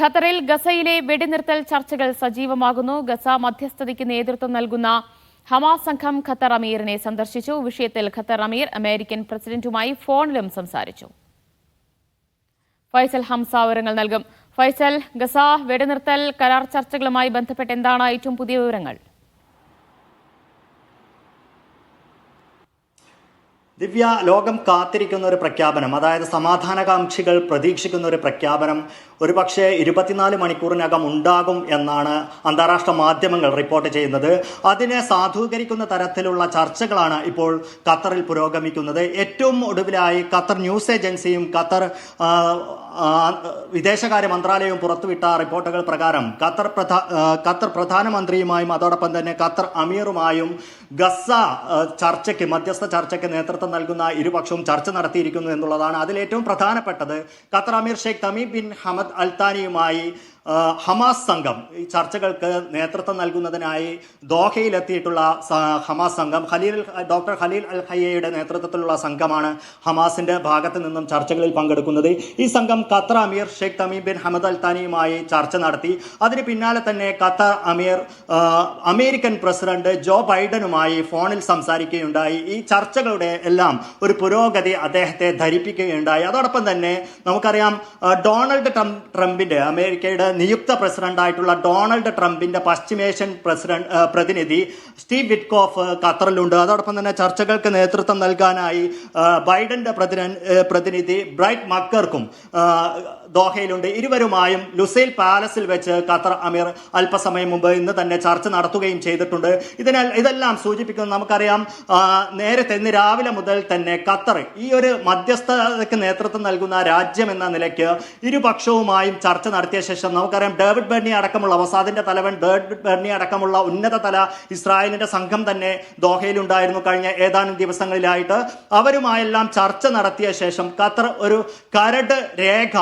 ഖത്തറിൽ ഗസയിലെ വെടിനിർത്തൽ ചർച്ചകൾ സജീവമാകുന്നു. ഗസ മധ്യസ്ഥതയ്ക്ക് നേതൃത്വം നൽകുന്ന ഹമാസ് സംഘം ഖത്തർ അമീറിനെ സന്ദർശിച്ചു. വിഷയത്തിൽ ഖത്തർ അമീർ അമേരിക്കൻ പ്രസിഡന്റുമായി ഫോണിലും സംസാരിച്ചു. ഫൈസൽ ഹംസ വിവരങ്ങൾ നൽകും. ഫൈസൽ, ഗസ വെടിനിർത്തൽ കരാർ ചർച്ചകളുമായി ബന്ധപ്പെട്ട് എന്താണ് ഏറ്റവും പുതിയ വിവരങ്ങൾ? ദിവ്യ, ലോകം കാത്തിരിക്കുന്ന ഒരു പ്രഖ്യാപനം, അതായത് സമാധാനകാംക്ഷികൾ പ്രതീക്ഷിക്കുന്ന ഒരു പ്രഖ്യാപനം ഒരുപക്ഷെ 24 മണിക്കൂറിനകം ഉണ്ടാകും എന്നാണ് അന്താരാഷ്ട്ര മാധ്യമങ്ങൾ റിപ്പോർട്ട് ചെയ്യുന്നത്. അതിനെ സാധൂകരിക്കുന്ന തരത്തിലുള്ള ചർച്ചകളാണ് ഇപ്പോൾ ഖത്തറിൽ പുരോഗമിക്കുന്നത്. ഏറ്റവും ഒടുവിലായി ഖത്തർ ന്യൂസ് ഏജൻസിയും ഖത്തർ വിദേശകാര്യ മന്ത്രാലയവും പുറത്തുവിട്ട റിപ്പോർട്ടുകൾ പ്രകാരം ഖത്തർ പ്രധാനമന്ത്രിയുമായും അതോടൊപ്പം തന്നെ ഖത്തർ അമീറുമായും ഗസ ചർച്ചയ്ക്ക് മധ്യസ്ഥ ചർച്ചയ്ക്ക് നേതൃത്വം നൽകുന്ന ഇരുപക്ഷവും ചർച്ച നടത്തിയിരിക്കുന്നു എന്നുള്ളതാണ്. അതിലേറ്റവും പ്രധാനപ്പെട്ടത് ഖത്തർ അമീർ Sheikh Tamim bin Hamad Al താനിയുമായി Hamas സംഘം ഈ ചർച്ചകൾക്ക് നേതൃത്വം നൽകുന്നതിനായി ദോഹയിലെത്തിയിട്ടുള്ള ഹമാസ് സംഘം ഡോക്ടർ ഖലീൽ അൽ ഹയ്യയുടെ നേതൃത്വത്തിലുള്ള സംഘമാണ് ഹമാസിന്റെ ഭാഗത്ത് നിന്നും ചർച്ചകളിൽ പങ്കെടുക്കുന്നത്. ഈ സംഘം ഖത്തർ അമീർ Sheikh Tamim bin Hamad Al താനിയുമായി ചർച്ച നടത്തി. അതിന് പിന്നാലെ തന്നെ ഖത്തർ അമീർ അമേരിക്കൻ പ്രസിഡന്റ് ജോ ബൈഡനുമായി ഫോണിൽ സംസാരിക്കുകയുണ്ടായി. ഈ ചർച്ചകളുടെ എല്ലാം ഒരു പുരോഗതി അദ്ദേഹത്തെ ധരിപ്പിക്കുകയുണ്ടായി. അതോടൊപ്പം തന്നെ നമുക്കറിയാം, ഡൊണാൾഡ് ട്രംപിന്റെ അമേരിക്കയുടെ നിയുക്ത പ്രസിഡന്റായിട്ടുള്ള ഡൊണാൾഡ് ട്രംപിന്റെ പശ്ചിമേഷ്യൻ പ്രതിനിധി സ്റ്റീവ് വിറ്റ്കോഫ് ഖത്തറിലുണ്ട്. അതോടൊപ്പം തന്നെ ചർച്ചകൾക്ക് നേതൃത്വം നൽകാനായി ബൈഡന്റെ പ്രതിനിധി ബ്രൈറ്റ് മക്കർക്കും ദോഹയിലുണ്ട്. ഇരുവരുമായും ലുസൈൽ പാലസിൽ വെച്ച് ഖത്തർ അമീർ അല്പസമയം മുമ്പ് ഇന്ന് തന്നെ ചർച്ച നടത്തുകയും ചെയ്തിട്ടുണ്ട്. ഇതെല്ലാം സൂചിപ്പിക്കുന്നത്, നമുക്കറിയാം, നേരത്തെ ഇന്ന് രാവിലെ മുതൽ തന്നെ ഖത്തർ ഈ ഒരു മധ്യസ്ഥതയ്ക്ക് നേതൃത്വം നൽകുന്ന രാജ്യം എന്ന നിലയ്ക്ക് ഇരുപക്ഷവുമായും ചർച്ച നടത്തിയ ശേഷം നമുക്കറിയാം, ഡേവിഡ് ബെർണി അടക്കമുള്ള മൊസാദിന്റെ തലവൻ ഡേവിഡ് ബെർണി അടക്കമുള്ള ഉന്നതതല ഇസ്രായേലിന്റെ സംഘം തന്നെ ദോഹയിലുണ്ടായിരുന്നു കഴിഞ്ഞ ഏതാനും ദിവസങ്ങളിലായിട്ട്. അവരുമായെല്ലാം ചർച്ച നടത്തിയ ശേഷം ഖത്തർ ഒരു കരട് രേഖ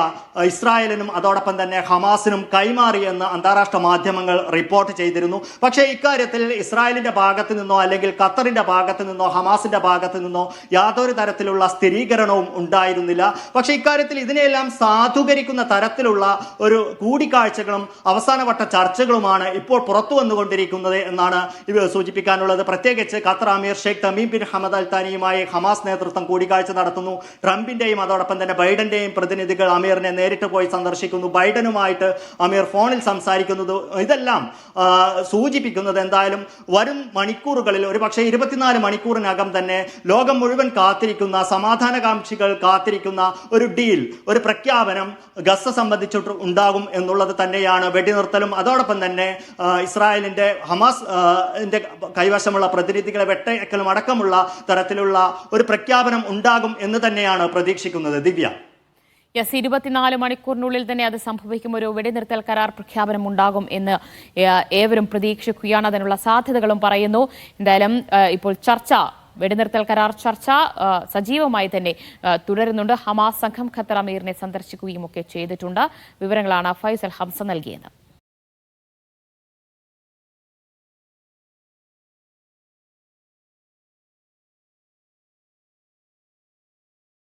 ഇസ്രായേലിനും അതോടൊപ്പം തന്നെ ഹമാസിനും കൈമാറിയെന്ന് അന്താരാഷ്ട്ര മാധ്യമങ്ങൾ റിപ്പോർട്ട് ചെയ്തിരുന്നു. പക്ഷേ ഇക്കാര്യത്തിൽ ഇസ്രായേലിന്റെ ഭാഗത്ത് നിന്നോ അല്ലെങ്കിൽ ഖത്തറിന്റെ ഭാഗത്ത് നിന്നോ ഹമാസിന്റെ ഭാഗത്ത് നിന്നോ യാതൊരു തരത്തിലുള്ള സ്ഥിരീകരണവും ഉണ്ടായിരുന്നില്ല. പക്ഷേ ഇക്കാര്യത്തിൽ ഇതിനെല്ലാം സാധൂകരിക്കുന്ന തരത്തിലുള്ള ഒരു കൂടിക്കാഴ്ചകളും അവസാനവട്ട ചർച്ചകളുമാണ് ഇപ്പോൾ പുറത്തു വന്നുകൊണ്ടിരിക്കുന്നത് എന്നാണ് ഇത് സൂചിപ്പിക്കാനുള്ളത്. പ്രത്യേകിച്ച് ഖത്തർ അമീർ Sheikh Tamim bin Hamad Al താനിയുമായി Hamas നേതൃത്വം കൂടിക്കാഴ്ച നടത്തുന്നു. ട്രംപിന്റെയും അതോടൊപ്പം തന്നെ ബൈഡന്റെയും പ്രതിനിധികൾ അമീറിനെ നേരിട്ട് പോയി സന്ദർശിക്കുന്നു. ബൈഡനുമായിട്ട് അമീർ ഫോണിൽ സംസാരിക്കുന്നത്, ഇതെല്ലാം സൂചിപ്പിക്കുന്നത് എന്തായാലും വരും മണിക്കൂറുകളിൽ, ഒരു പക്ഷേ 24 മണിക്കൂറിനകം തന്നെ ലോകം മുഴുവൻ കാത്തിരിക്കുന്ന, സമാധാനകാംക്ഷികൾ കാത്തിരിക്കുന്ന ഒരു ഡീൽ, ഒരു പ്രഖ്യാപനം ഗസ സംബന്ധിച്ചിട്ട് ഉണ്ടാകും എന്നുള്ളത് തന്നെയാണ്. വെടിനിർത്തലും അതോടൊപ്പം തന്നെ ഇസ്രായേലിന്റെ ഹമാസ് കൈവശമുള്ള പ്രതിനിധികളെ വെട്ടയക്കലും അടക്കമുള്ള തരത്തിലുള്ള ഒരു പ്രഖ്യാപനം ഉണ്ടാകും എന്ന് തന്നെയാണ് പ്രതീക്ഷിക്കുന്നത്. ദിവ്യ, 24 മണിക്കൂറിനുള്ളിൽ തന്നെ അത് സംഭവിക്കും. ഒരു വെടിനിർത്തൽ കരാർ പ്രഖ്യാപനം ഉണ്ടാകും എന്ന് ഏവരും പ്രതീക്ഷിക്കുകയാണ്. അതിനുള്ള സാധ്യതകളും പറയുന്നു. എന്തായാലും ഇപ്പോൾ വെടിനിർത്തൽ കരാർ ചർച്ച സജീവമായി തന്നെ തുടരുന്നുണ്ട്. ഹമാസ് സംഘം ഖത്തർ അമീറിനെ സന്ദർശിക്കുകയും ഒക്കെ ചെയ്തിട്ടുണ്ട്. വിവരങ്ങളാണ് ഫൈസൽ ഹംസ നൽകിയത്.